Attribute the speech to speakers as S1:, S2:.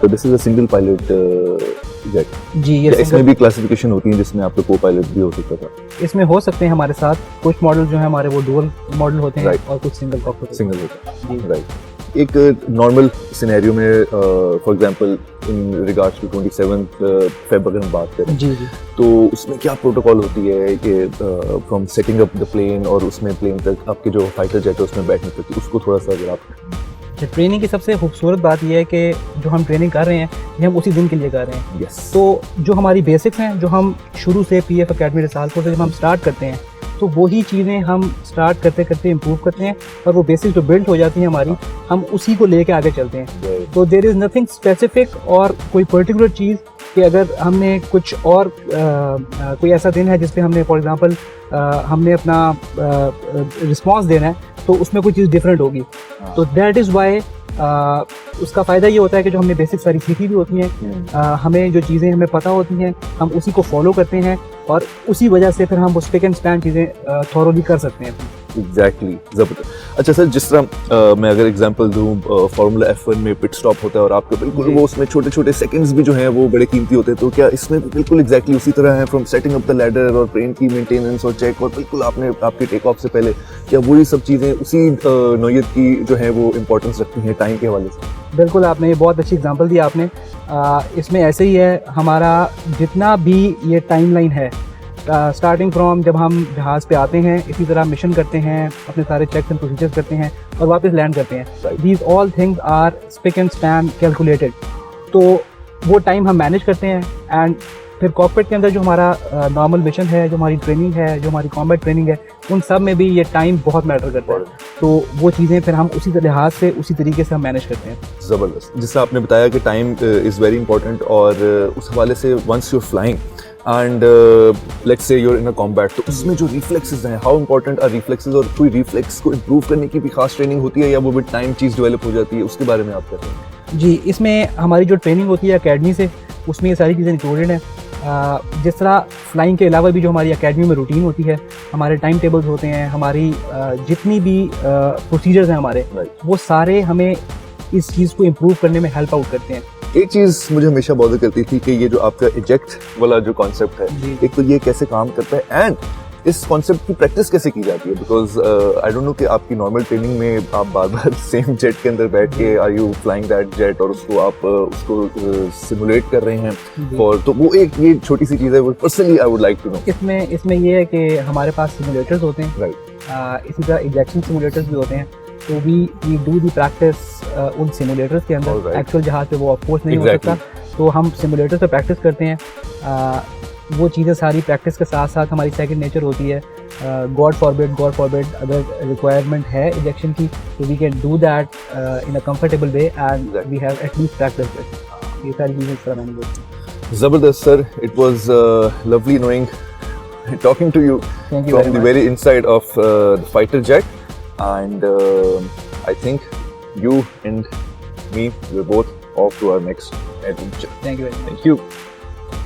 S1: तो this is a single pilot jet.
S2: जी ये
S1: इसमें भी क्लासिफिकेशन होती है जिसमें आपका को पायलट भी हो सकता था?
S2: इसमें हो सकते हैं हमारे साथ, कुछ मॉडल जो है हमारे वो डुअल मॉडल होते हैं
S1: Right.
S2: और कुछ सिंगल कॉकपिट
S1: सिंगल होता है,
S2: जी।
S1: राइट। एक नॉर्मल सिनेरियो में for example in regards to 27 Feb अगर हम बात करें,
S2: जी जी।
S1: तो उसमें क्या प्रोटोकॉल होती है कि from setting up the plane और उसमें प्लेन तक आपके जो फाइटर जेट है उसमें बैठने तक, उसको थोड़ा सा अगर आप
S2: ट्रेनिंग की सबसे खूबसूरत बात यह है कि जो हम ट्रेनिंग कर रहे हैं ये हम उसी दिन के लिए कर रहे हैं।
S1: यस
S2: तो जो हमारी बेसिक्स हैं, जो हम शुरू से पीएफ एकेडमी रिसालपुर से जब हम स्टार्ट करते हैं, तो वही चीज़ें हम स्टार्ट करते करते इम्प्रूव करते हैं और वो बेसिक्स जो बिल्ड हो जाती हैं हमारी, हम उसी को लेके आगे चलते हैं। तो देयर इज़ नथिंग स्पेसिफिक और कोई पर्टिकुलर चीज़ कि अगर हमने कुछ और कोई ऐसा दिन है जिस पे हमने फॉर एग्जांपल हमने अपना रिस्पांस देना है तो उसमें कोई चीज़ डिफरेंट होगी। तो दैट इज़ वाई उसका फ़ायदा ये होता है कि जो हमने बेसिक सारी सीखी भी होती हैं, हमें जो चीज़ें हमें पता होती हैं हम उसी को फॉलो करते हैं और उसी वजह से फिर हम वो स्पिक एंड स्पैन चीज़ें थॉरोली कर सकते हैं।
S1: एग्जैक्टली, जबरदस्त। अच्छा सर, जिस तरह मैं अगर एग्जांपल दूं, फार्मूला F1 में पिट स्टॉप होता है और आपका बिल्कुल वो उसमें छोटे छोटे सेकंड्स भी जो हैं वो बड़े कीमती होते हैं, तो क्या इसमें भी बिल्कुल एग्जैक्टली उसी तरह है from setting up the ladder और प्लेन की मेंटेनेंस और चेक और बिल्कुल आपने आपके टेक ऑफ से पहले, क्या वही सब चीज़ें उसी नौयत की जो है वो इंपॉर्टेंस रखती हैं टाइम के हवाले से?
S2: बिल्कुल, आपने ये बहुत अच्छी एग्जांपल दी आपने। इसमें ऐसे ही है, हमारा जितना भी ये टाइमलाइन है स्टार्टिंग फ्रॉम जब हम जहाज़ पे आते हैं, इसी तरह मिशन करते हैं, अपने सारे चेक्स एंड प्रोसीजर्स करते हैं और वापस लैंड करते हैं। These all things are spick and span calculated. तो वो टाइम हम मैनेज करते हैं एंड फिर कॉकपिट के अंदर जो हमारा नॉर्मल मिशन है, जो हमारी ट्रेनिंग है, जो हमारी कॉम्बैट ट्रेनिंग है, उन सब में भी ये टाइम बहुत मैटर करता है। तो वो चीज़ें फिर हम उसी लिहाज से उसी तरीके से हम मैनेज करते हैं।
S1: ज़बरदस्त। जिससे आपने बताया कि टाइम इज़ वेरी इंपॉर्टेंट और उस हवाले से once you're flying and let's say you're in a combat, तो उसमें जो रिफ्लेक्सेस हैं, हाउ इंपॉर्टेंट आर रिफ्लेक्सेस, और कोई रिफ्लेक्स को इम्प्रूव करने की भी खास ट्रेनिंग होती है या वो विद टाइम चीज़ डेवलप हो जाती है, उसके बारे में आप कहते हैं?
S2: जी, इसमें हमारी जो ट्रेनिंग होती है एकेडमी से, उसमें ये सारी चीज़ें इंक्लूडेड हैं। जिस तरह फ्लाइंग के अलावा भी जो हमारी एकेडमी में रूटीन होती है, हमारे टाइम टेबल्स होते हैं, हमारी जितनी भी प्रोसीजर्स हैं हमारे, वो सारे हमें इस चीज़ को इम्प्रूव करने में हेल्प आउट करते हैं।
S1: एक चीज़ मुझे हमेशा बॉदर करती थी कि ये जो आपका इजेक्ट वाला जो कॉन्सेप्ट है, एक तो ये कैसे काम करता है एंड इस कॉन्सेप्ट की प्रैक्टिस कैसे की जाती है, बिकॉज आई डोंट नो कि आपकी नॉर्मल ट्रेनिंग में आप बार बार सेम जेट के अंदर बैठ के are you flying that jet और उसको आप उसको सिमुलेट कर रहे हैं और तो वो एक ये छोटी सी चीज़ है, वो personally I would like to know.
S2: इसमें ये है कि हमारे पास सिमुलेटर्स होते हैं,
S1: राइट।
S2: इसी तरह इजेक्शन सिमुलेटर्स भी होते हैं। तो वी डू दी प्रैक्टिस उन सिमुलेटर्स के अंदर। एक्चुअल जहाज पे वो ऑफ कोर्स नहीं हो सकता, तो हम सिमुलेटर्स पे प्रैक्टिस करते हैं। वो चीज़ें सारी प्रैक्टिस के साथ साथ हमारी सेकंड नेचर होती है। गॉड फॉरबिड अगर रिक्वायरमेंट है इजेक्शन की, तो we can do that in a comfortable way and we have at least practise it. ये सारी चीज़ें इस तरह मैंने बोली।
S1: ज़बरदस्त sir, it was lovely knowing talking to you from the very inside of the fighter jet, and I think you and me, we're both off to our next adventure.
S2: Thank you very much.
S1: Thank you.